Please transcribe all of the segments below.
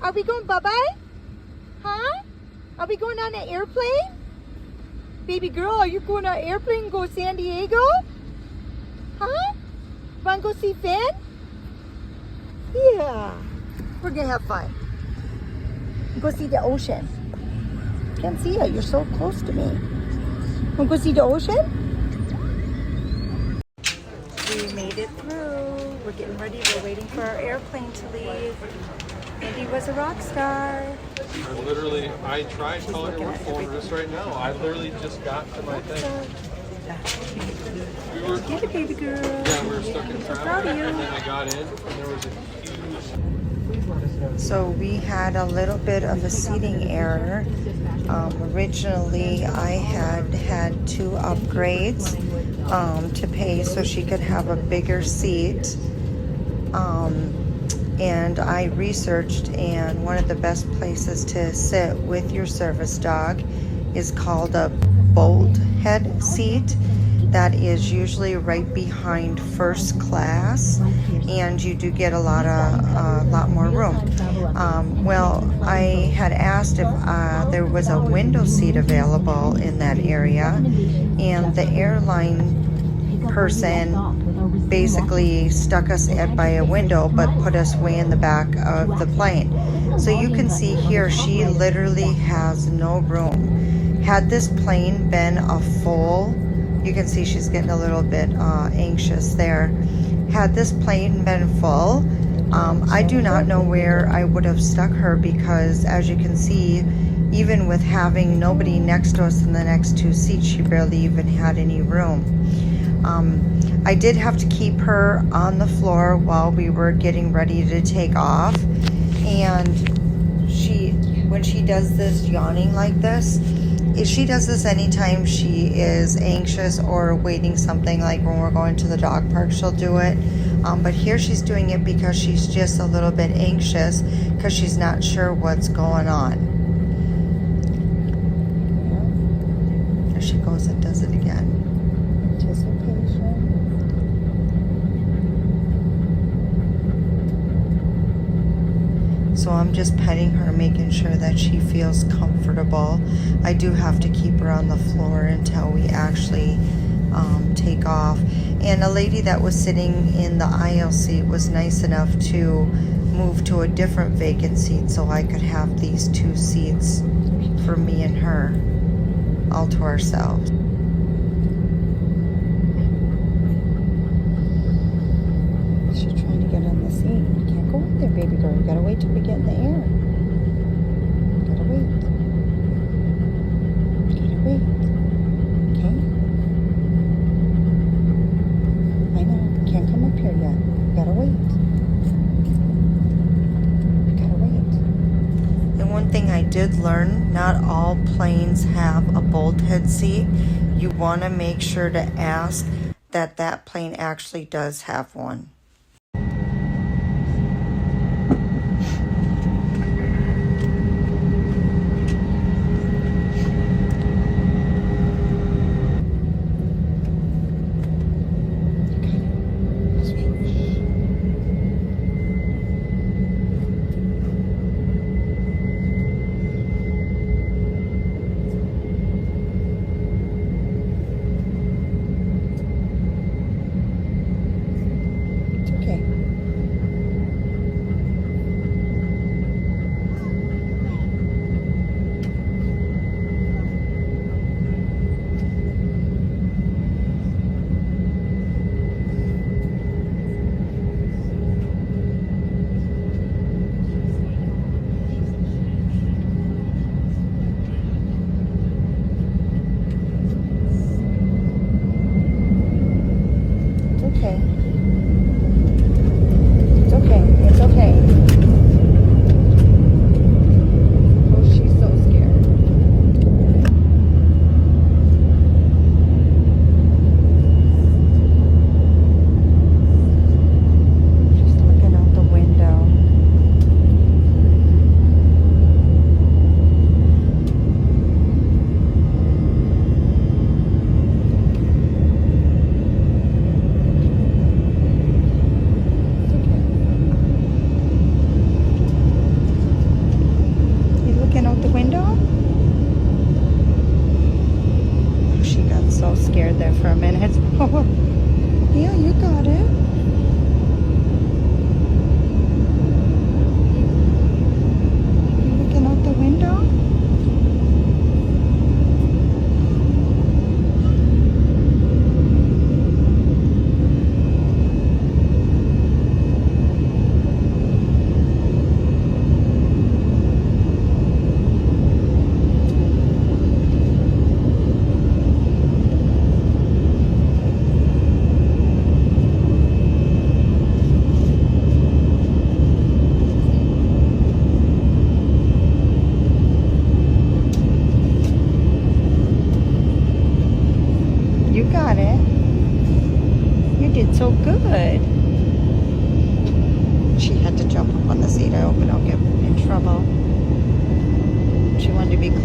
Are we going bye-bye? Huh? Are we going on an airplane? Baby girl, are you going on an airplane and go to San Diego? Huh? Want to go see Finn? Yeah. We're going to have fun. Go see the ocean. Can't see you. You're so close to me. Want to go see the ocean? We made it through. We're getting ready. We're waiting for our airplane to leave. Indi was a rock star. I tried calling her phone just right now. I literally just got to my thing. Get it, baby girl. Yeah, we were stuck in traffic, proud of you. and then I got in, and there was a huge... So we had a little bit of a seating error. Originally, I had 2 upgrades to pay so she could have a bigger seat. And I researched, and one of the best places to sit with your service dog is called a bolt head seat. That is usually right behind first class, and you do get a lot more room. Well, I had asked if there was a window seat available in that area, and the airline person basically stuck us by a window but put us way in the back of the plane. So you can see here, she literally has no room. Had this plane been a full, you can see she's getting a little bit anxious there. Had this plane been full, I do not know where I would have stuck her, because as you can see, even with having nobody next to us in the next 2 seats, she barely even had any room. I did have to keep her on the floor while we were getting ready to take off, and when she does this yawning like this, she does this anytime she is anxious or waiting something, like when we're going to the dog park, she'll do it. But here she's doing it because she's just a little bit anxious because she's not sure what's going on. There she goes and does it again. Anticipation. So I'm just petting her, making sure that she feels comfortable. I do have to keep her on the floor until we actually take off. And a lady that was sitting in the aisle seat was nice enough to move to a different vacant seat so I could have these 2 seats for me and her all to ourselves. She's trying to get on the seat. You can't go up there, baby girl. You gotta wait till we get in the air. Gotta wait. Gotta wait. Okay? I know. Can't come up here yet. Gotta wait. Gotta wait. And one thing I did learn, not all planes have a bolt head seat. You want to make sure to ask that plane actually does have one.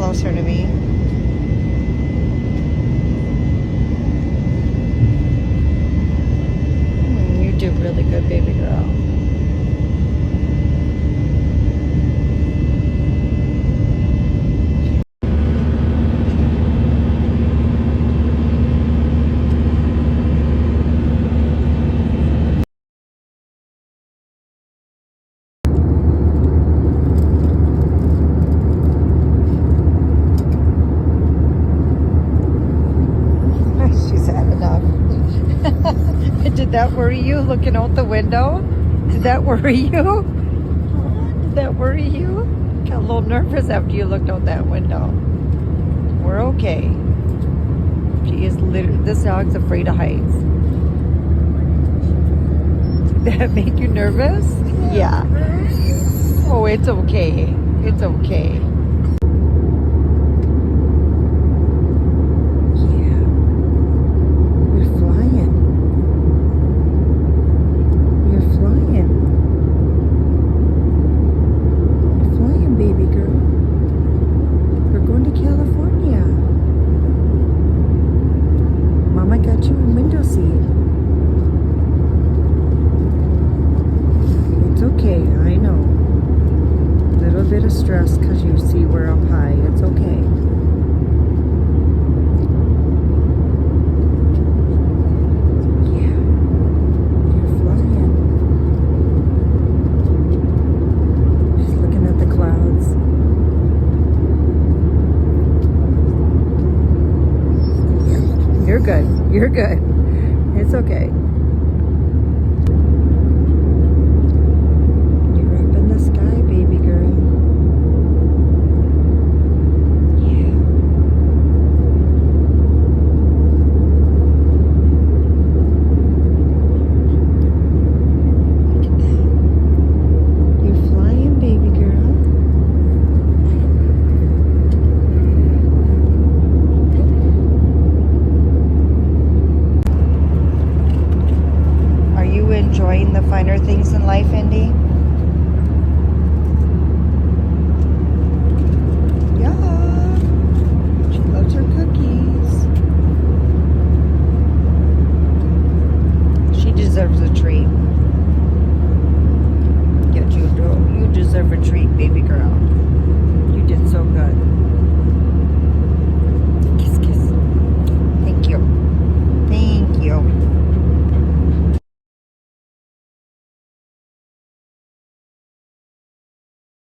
closer to me. You do really good, baby girl. She's had enough. Did that worry you looking out the window? Did that worry you? Did that worry you? Got a little nervous after you looked out that window. We're okay. She is literally, this dog's afraid of heights. Did that make you nervous? Yeah. Oh, it's okay. It's okay. Bit of stress because you see we're up high. It's okay. Yeah, you're flying. Just looking at the clouds. Yeah, you're good. You're good. It's okay.